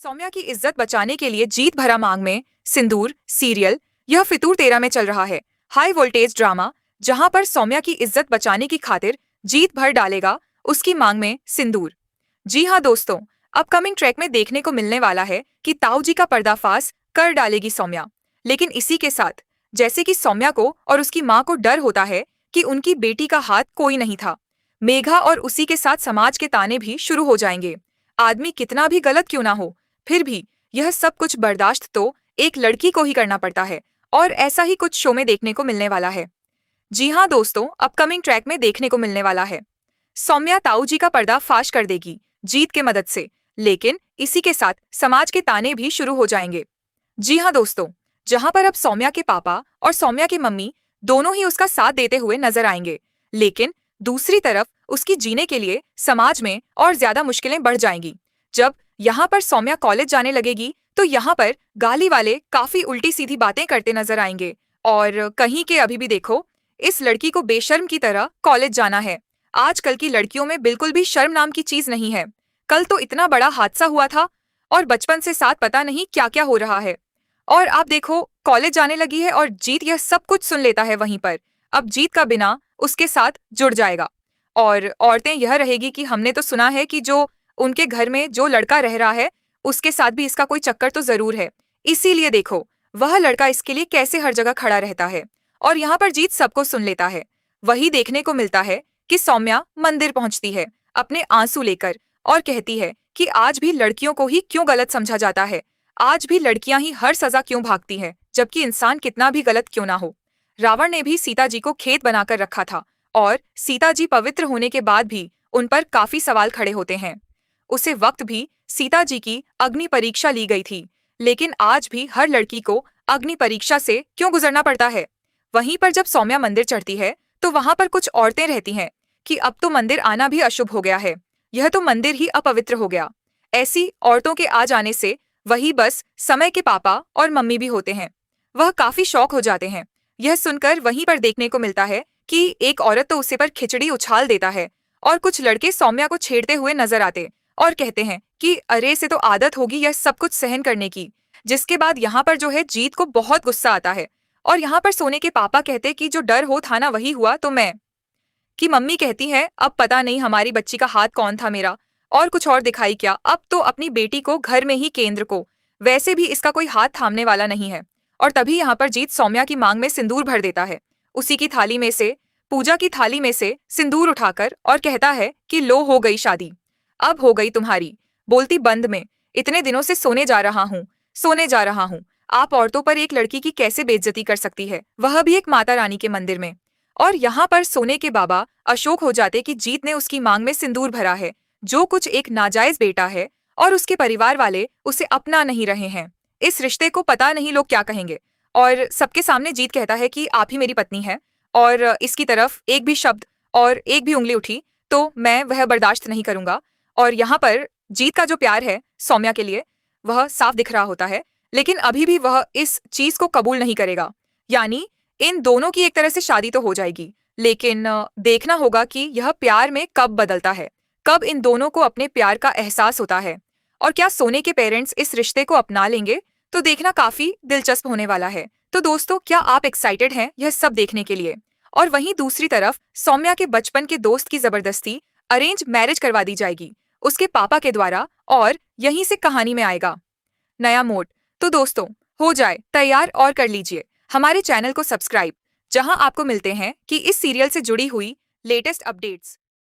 सौम्या की इज्जत बचाने के लिए जीत भरा मांग में सिंदूर सीरियल यह फितूर तेरा में चल रहा है। हाई वोल्टेज ड्रामा जहां पर सौम्या की इज्जत बचाने की खातिर जीत भर डालेगा उसकी मांग में सिंदूर। जी हाँ दोस्तों, अपकमिंग ट्रैक में देखने को मिलने वाला है कि ताऊ जी का पर्दाफाश कर डालेगी सौम्या। लेकिन इसी के साथ जैसे कि सौम्या को और उसकी माँ को डर होता है कि उनकी बेटी का हाथ कोई नहीं था, मेघा और उसी के साथ समाज के ताने भी शुरू हो जाएंगे। आदमी कितना भी गलत क्यों ना हो, फिर भी यह सब कुछ बर्दाश्त तो एक लड़की को ही करना पड़ता है, और ऐसा ही कुछ शो में देखने को मिलने वाला है। जी हाँ दोस्तों, अपकमिंग ट्रैक में देखने को मिलने वाला है सौम्या ताऊ जी का पर्दा फाश कर देगी जीत के मदद से, लेकिन इसी के साथ समाज के ताने भी शुरू हो जाएंगे। जी हाँ दोस्तों, जहां पर अब सौम्या के पापा और सौम्या की मम्मी दोनों ही उसका साथ देते हुए नजर आएंगे, लेकिन दूसरी तरफ उसकी जीने के लिए समाज में और ज्यादा मुश्किलें बढ़ जाएंगी। जब यहाँ पर सौम्या कॉलेज जाने लगेगी तो यहाँ पर गाली वाले काफी उल्टी सीधी बातें करते नजर आएंगे, और कहीं के अभी भी देखो इस लड़की को बेशर्म की तरह कॉलेज जाना है। आजकल की लड़कियों में बिल्कुल भी शर्म नाम की चीज नहीं है। कल तो इतना बड़ा हादसा हुआ था और बचपन से साथ पता नहीं क्या क्या हो रहा है, और आप देखो कॉलेज जाने लगी है और जीत यह सब कुछ सुन लेता है वहीं पर। अब जीत का बिना उसके साथ जुड़ जाएगा, और औरतें यह रहेगी कि हमने तो सुना है कि जो उनके घर में जो लड़का रह रहा है उसके साथ भी इसका कोई चक्कर तो जरूर है। इसीलिए देखो वह लड़का इसके लिए कैसे हर जगह खड़ा रहता है, और यहाँ पर जीत सबको सुन लेता है। वही देखने को मिलता है कि सौम्या मंदिर पहुंचती है अपने आंसू लेकर और कहती है कि आज भी लड़कियों को ही क्यों गलत समझा जाता है, आज भी लड़कियां ही हर सजा क्यों भागती है, जबकि इंसान कितना भी गलत क्यों ना हो। रावण ने भी सीता जी को खेत बनाकर रखा था, और सीता जी पवित्र होने के बाद भी उन पर काफी सवाल खड़े होते हैं। उसे वक्त भी सीता जी की अग्नि परीक्षा ली गई थी, लेकिन आज भी हर लड़की को अग्नि परीक्षा से क्यों गुजरना पड़ता है। वहीं पर जब सौम्या मंदिर चढ़ती है तो वहां पर कुछ औरतें रहती हैं कि अब तो मंदिर आना भी अशुभ हो गया है, यह तो मंदिर ही अपवित्र हो गया। ऐसी औरतों के आ जाने से वही बस समय के पापा और मम्मी भी होते हैं, वह काफी शौक हो जाते हैं। यह सुनकर वहीं पर देखने को मिलता है कि एक औरत तो उसे पर खिचड़ी उछाल देता है, और कुछ लड़के सौम्या को छेड़ते हुए नजर आते और कहते हैं कि अरे से तो आदत होगी यह सब कुछ सहन करने की। जिसके बाद यहाँ पर जो है जीत को बहुत गुस्सा आता है, और यहाँ पर सोने के पापा कहते कि जो डर हो था ना वही हुआ, तो मैं कि मम्मी कहती है अब पता नहीं हमारी बच्ची का हाथ कौन था मेरा, और कुछ और दिखाई क्या, अब तो अपनी बेटी को घर में ही केंद्र को, वैसे भी इसका कोई हाथ थामने वाला नहीं है। और तभी यहाँ पर जीत सौम्या की मांग में सिंदूर भर देता है, उसी की थाली में से, पूजा की थाली में से सिंदूर उठाकर, और कहता है कि लो हो गई शादी, अब हो गई तुम्हारी बोलती बंद में। इतने दिनों से सोने जा रहा हूँ, सोने जा रहा हूँ। आप औरतों पर एक लड़की की कैसे बेइज्जती कर सकती है, वह भी एक माता रानी के मंदिर में। और यहाँ पर सोने के बाबा अशोक हो जाते कि जीत ने उसकी मांग में सिंदूर भरा है, जो कुछ एक नाजायज बेटा है, और उसके परिवार वाले उसे अपना नहीं रहे हैं। इस रिश्ते को पता नहीं लोग क्या कहेंगे, और सबके सामने जीत कहता है कि आप ही मेरी पत्नी है, और इसकी तरफ एक भी शब्द और एक भी उंगली उठी तो मैं वह बर्दाश्त नहीं करूंगा। और यहाँ पर जीत का जो प्यार है सौम्या के लिए वह साफ दिख रहा होता है, लेकिन अभी भी वह इस चीज को कबूल नहीं करेगा। यानी इन दोनों की एक तरह से शादी तो हो जाएगी, लेकिन देखना होगा कि यह प्यार में कब बदलता है, कब इन दोनों को अपने प्यार का एहसास होता है, और क्या सोने के पेरेंट्स इस रिश्ते को अपना लेंगे, तो देखना काफी दिलचस्प होने वाला है। तो दोस्तों, क्या आप एक्साइटेड हैं यह सब देखने के लिए? और वहीं दूसरी तरफ सौम्या के बचपन के दोस्त की जबरदस्ती अरेंज मैरिज करवा दी जाएगी उसके पापा के द्वारा, और यहीं से कहानी में आएगा नया मोड़। तो दोस्तों, हो जाए तैयार और कर लीजिए हमारे चैनल को सब्सक्राइब, जहां आपको मिलते हैं कि इस सीरियल से जुड़ी हुई लेटेस्ट अपडेट्स।